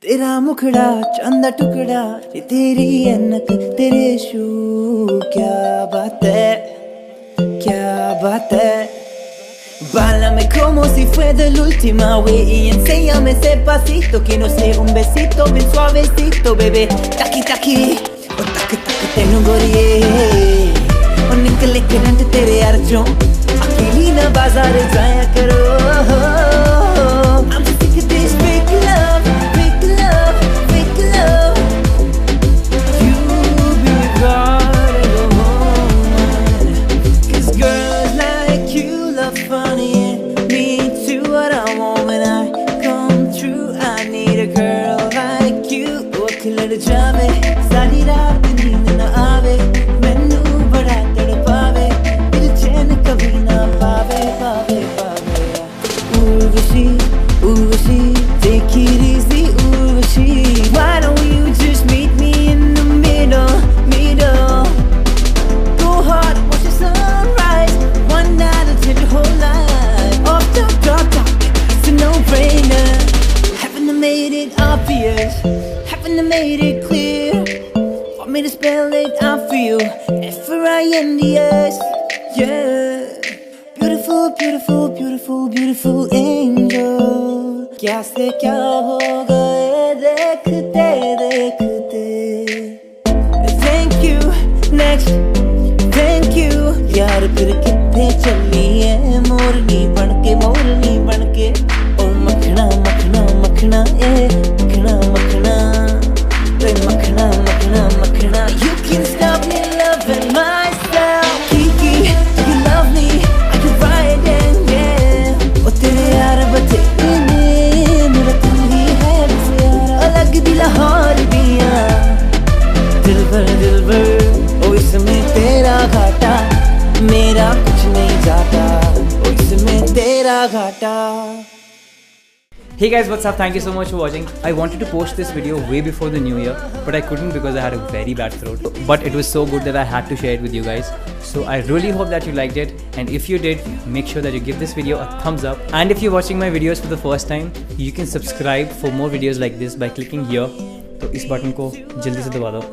तेरा मुखड़ा चंदा टुकड़ा तेरी ऐनक तेरे शू क्या बात है क्या बात है Bálame como si fue de la última vez y enséñame ese pasito que no sé un besito bien suavecito bebé taki taki o tak tak tenu goriye o nikle ke rant tere arjo akeli na bazaar jaya karo I'm sick of this fake love you be part of the woman 'cause girls like you love funny and me too what I want when I come true I need a girl like you wo khilad jaave sari raat neend na aave mainu bada tadpaave dil chain kabhi na paave paave paave urvashi urvashi dekhi rizi urvashi why don't you just meet me in the middle go hard watch the sunrise one night I'll change your whole life off top it's a no-brainer haven't I made it obvious haven't I made it clear want me to spell it out for you F-R-I-N-D-S yeah beautiful beautiful beautiful beautiful angel क्या से क्या हो गए देखते देखते thank you next thank you यार फिर कितने चली है मोरनी बनके ओ मखना मखना मखना ए मखना मखना ए मखना मखना मखना you can stop me loving myself Kiki you love me I can ride and yeah ओ तेरे यार बचे मेरा तू ही है बस यार अलग दिल हार दिया दिल भर ओ इसमें तेरा घाटा मेरा कुछ नहीं जाता ओ इसमें तेरा घाटा Hey guys, what's up? Thank you so much for watching. I wanted to post this video way before the new year, but I couldn't because I had a very bad throat. But it was so good that I had to share it with you guys. So I really hope that you liked it, and if you did, make sure that you give this video a thumbs up. And if you're watching my videos for the first time, you can subscribe for more videos like this by clicking here. तो इस button को जल्दी से दबा दो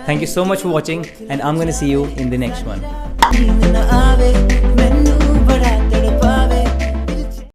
Thank you so much for watching, and I'm gonna see you in the next one.